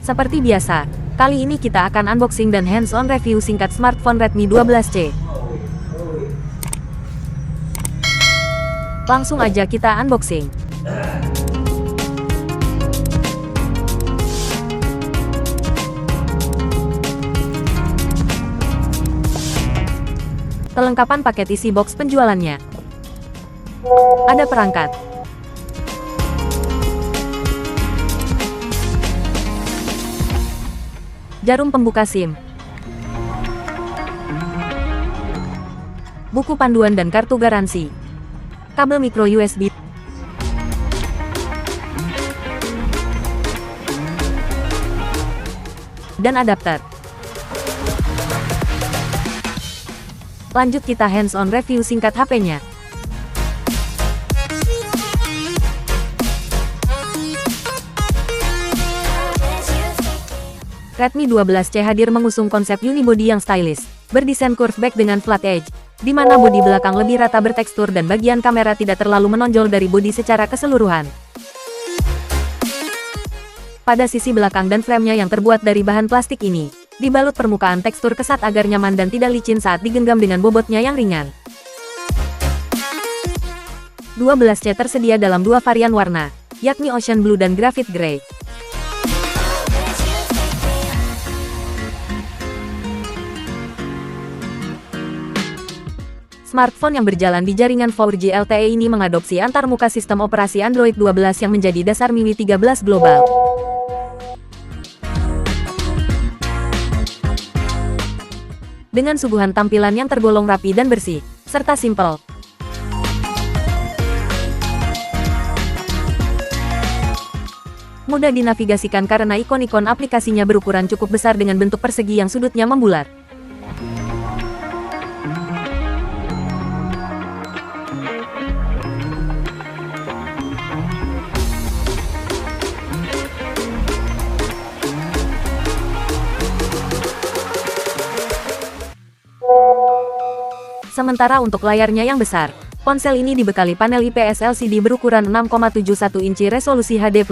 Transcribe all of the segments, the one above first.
Seperti biasa, kali ini kita akan unboxing dan hands-on review singkat smartphone Redmi 12C. Langsung aja kita unboxing. Kelengkapan paket isi box penjualannya. Ada perangkat, jarum pembuka SIM, buku panduan dan kartu garansi, kabel micro USB, dan adapter. Lanjut kita hands-on review singkat HP-nya. Redmi 12C hadir mengusung konsep unibody yang stylish, berdesain curve back dengan flat edge, di mana bodi belakang lebih rata bertekstur dan bagian kamera tidak terlalu menonjol dari bodi secara keseluruhan. Pada sisi belakang dan framenya yang terbuat dari bahan plastik ini, dibalut permukaan tekstur kesat agar nyaman dan tidak licin saat digenggam dengan bobotnya yang ringan. 12C tersedia dalam dua varian warna, yakni Ocean Blue dan Graphite Grey. Smartphone yang berjalan di jaringan 4G LTE ini mengadopsi antarmuka sistem operasi Android 12 yang menjadi dasar MIUI 13 global. Dengan suguhan tampilan yang tergolong rapi dan bersih, serta simpel. Mudah dinavigasikan karena ikon-ikon aplikasinya berukuran cukup besar dengan bentuk persegi yang sudutnya membulat. Sementara untuk layarnya yang besar, ponsel ini dibekali panel IPS LCD berukuran 6,71 inci resolusi HD+,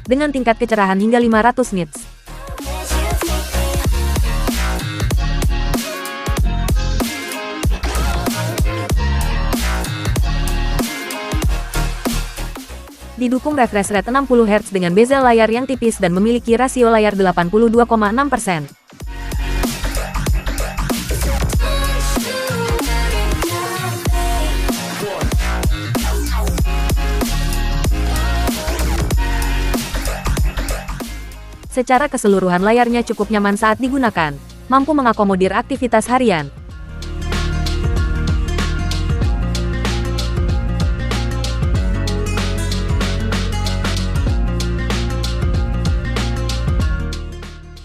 dengan tingkat kecerahan hingga 500 nits. Didukung refresh rate 60 Hz dengan bezel layar yang tipis dan memiliki rasio layar 82,6%. Secara keseluruhan layarnya cukup nyaman saat digunakan, mampu mengakomodir aktivitas harian.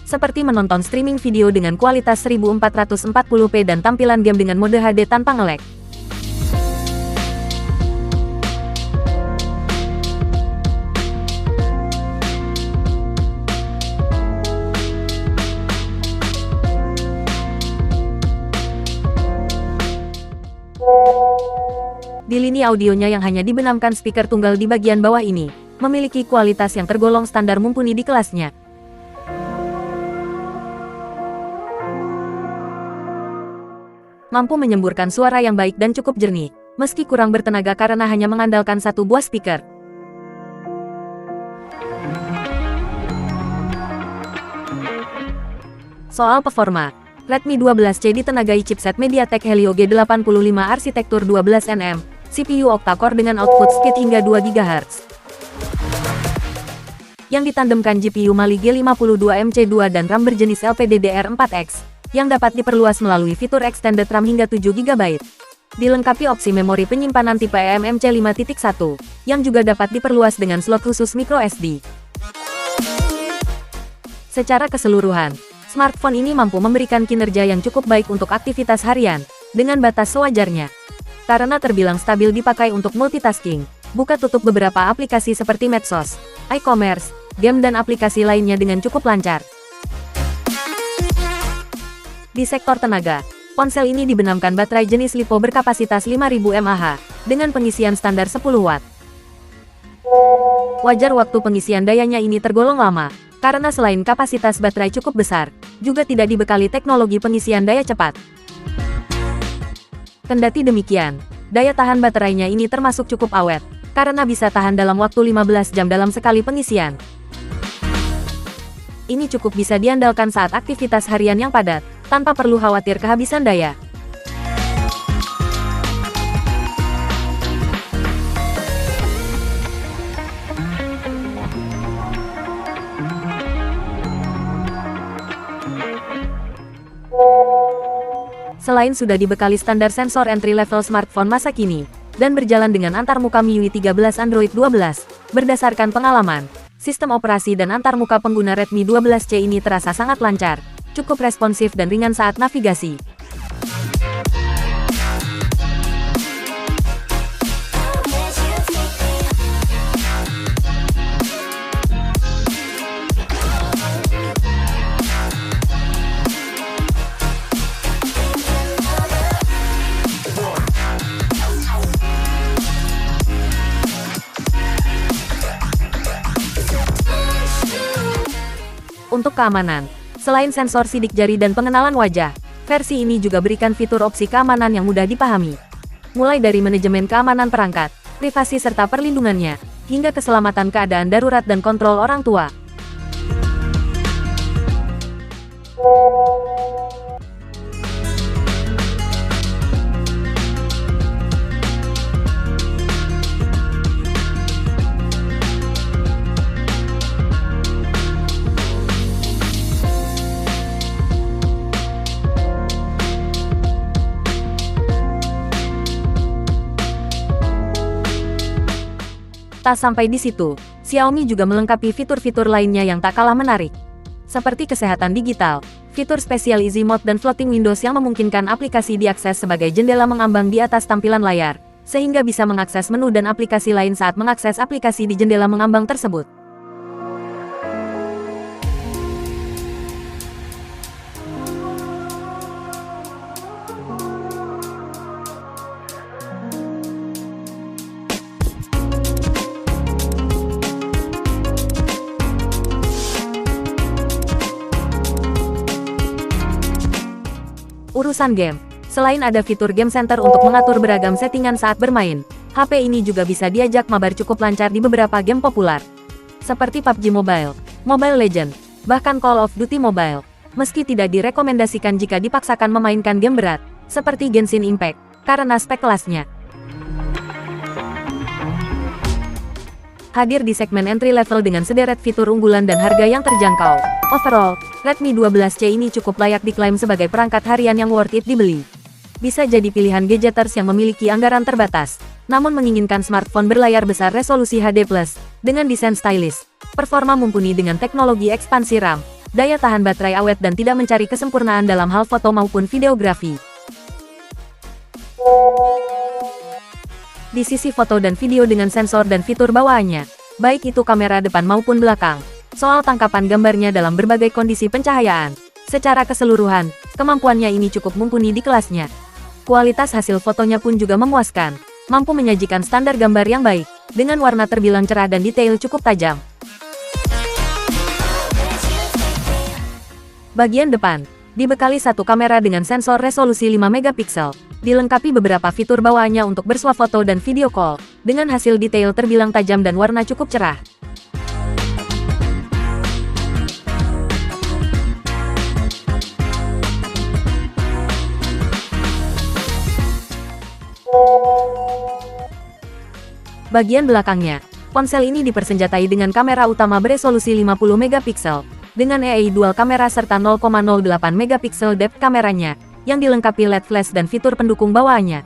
Seperti menonton streaming video dengan kualitas 1440p dan tampilan game dengan mode HD tanpa nge-lag. Di lini audionya yang hanya dibenamkan speaker tunggal di bagian bawah ini, memiliki kualitas yang tergolong standar mumpuni di kelasnya. Mampu menyemburkan suara yang baik dan cukup jernih, meski kurang bertenaga karena hanya mengandalkan satu buah speaker. Soal performa, Redmi 12C ditenagai chipset MediaTek Helio G85 arsitektur 12nm, CPU octa-core dengan output speed hingga 2 GHz. Yang ditandemkan GPU Mali G52MC2 dan RAM berjenis LPDDR4X, yang dapat diperluas melalui fitur extended RAM hingga 7 GB. Dilengkapi opsi memori penyimpanan tipe eMMC 5.1, yang juga dapat diperluas dengan slot khusus microSD. Secara keseluruhan, smartphone ini mampu memberikan kinerja yang cukup baik untuk aktivitas harian, dengan batas sewajarnya. Karena terbilang stabil dipakai untuk multitasking, buka tutup beberapa aplikasi seperti medsos, e-commerce, game dan aplikasi lainnya dengan cukup lancar. Di sektor tenaga, ponsel ini dibenamkan baterai jenis LiPo berkapasitas 5000 mAh, dengan pengisian standar 10 Watt. Wajar waktu pengisian dayanya ini tergolong lama, Karena selain kapasitas baterai cukup besar, juga tidak dibekali teknologi pengisian daya cepat. Kendati demikian, daya tahan baterainya ini termasuk cukup awet, karena bisa tahan dalam waktu 15 jam dalam sekali pengisian. Ini cukup bisa diandalkan saat aktivitas harian yang padat, tanpa perlu khawatir kehabisan daya. Selain sudah dibekali standar sensor entry-level smartphone masa kini, dan berjalan dengan antarmuka MIUI 13 Android 12, berdasarkan pengalaman, sistem operasi dan antarmuka pengguna Redmi 12C ini terasa sangat lancar, cukup responsif dan ringan saat navigasi. Untuk keamanan, selain sensor sidik jari dan pengenalan wajah, versi ini juga berikan fitur opsi keamanan yang mudah dipahami. Mulai dari manajemen keamanan perangkat, privasi serta perlindungannya, hingga keselamatan keadaan darurat dan kontrol orang tua. Tak sampai di situ, Xiaomi juga melengkapi fitur-fitur lainnya yang tak kalah menarik. Seperti kesehatan digital, fitur spesial Easy Mode dan Floating Windows yang memungkinkan aplikasi diakses sebagai jendela mengambang di atas tampilan layar, sehingga bisa mengakses menu dan aplikasi lain saat mengakses aplikasi di jendela mengambang tersebut. Urusan game, selain ada fitur Game Center untuk mengatur beragam settingan saat bermain, HP ini juga bisa diajak mabar cukup lancar di beberapa game populer, seperti PUBG Mobile, Mobile Legends, bahkan Call of Duty Mobile, meski tidak direkomendasikan jika dipaksakan memainkan game berat, seperti Genshin Impact, karena spek kelasnya. Hadir di segmen entry level dengan sederet fitur unggulan dan harga yang terjangkau. Overall, Redmi 12C ini cukup layak diklaim sebagai perangkat harian yang worth it dibeli. Bisa jadi pilihan gadgeters yang memiliki anggaran terbatas, namun menginginkan smartphone berlayar besar resolusi HD+, dengan desain stylish, performa mumpuni dengan teknologi ekspansi RAM, daya tahan baterai awet dan tidak mencari kesempurnaan dalam hal foto maupun videografi. Di sisi foto dan video dengan sensor dan fitur bawaannya, baik itu kamera depan maupun belakang, soal tangkapan gambarnya dalam berbagai kondisi pencahayaan, secara keseluruhan, kemampuannya ini cukup mumpuni di kelasnya. Kualitas hasil fotonya pun juga memuaskan, mampu menyajikan standar gambar yang baik, dengan warna terbilang cerah dan detail cukup tajam. Bagian depan, dibekali satu kamera dengan sensor resolusi 5 megapiksel, dilengkapi beberapa fitur bawaannya untuk bersuah foto dan video call, dengan hasil detail terbilang tajam dan warna cukup cerah. Bagian belakangnya, ponsel ini dipersenjatai dengan kamera utama beresolusi 50 megapiksel, dengan AI dual kamera serta 0,08 megapiksel depth kameranya, yang dilengkapi LED flash dan fitur pendukung bawaannya.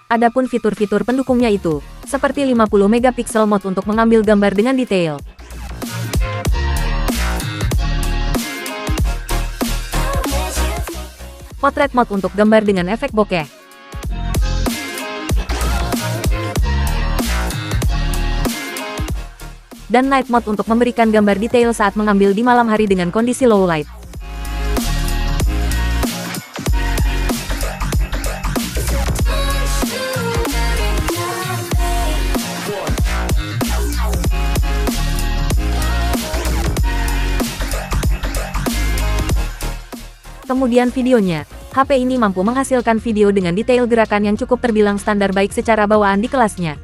Adapun fitur-fitur pendukungnya itu, seperti 50 megapiksel mode untuk mengambil gambar dengan detail. Portrait mode untuk gambar dengan efek bokeh. Dan night mode untuk memberikan gambar detail saat mengambil di malam hari dengan kondisi low light. Kemudian videonya, HP ini mampu menghasilkan video dengan detail gerakan yang cukup terbilang standar baik secara bawaan di kelasnya.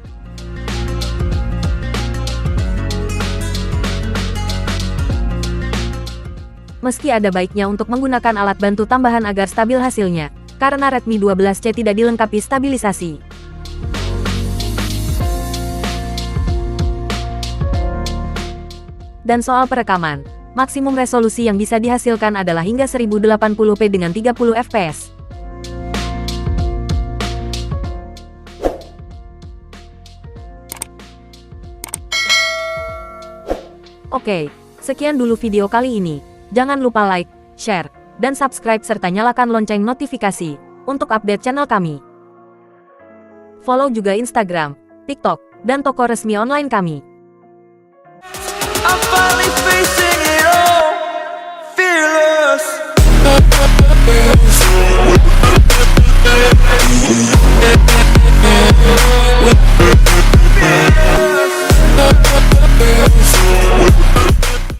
Meski ada baiknya untuk menggunakan alat bantu tambahan agar stabil hasilnya, karena Redmi 12C tidak dilengkapi stabilisasi. Dan soal perekaman, maksimum resolusi yang bisa dihasilkan adalah hingga 1080p dengan 30 fps. Oke, sekian dulu video kali ini. Jangan lupa like, share, dan subscribe serta nyalakan lonceng notifikasi untuk update channel kami. Follow juga Instagram, TikTok, dan toko resmi online kami.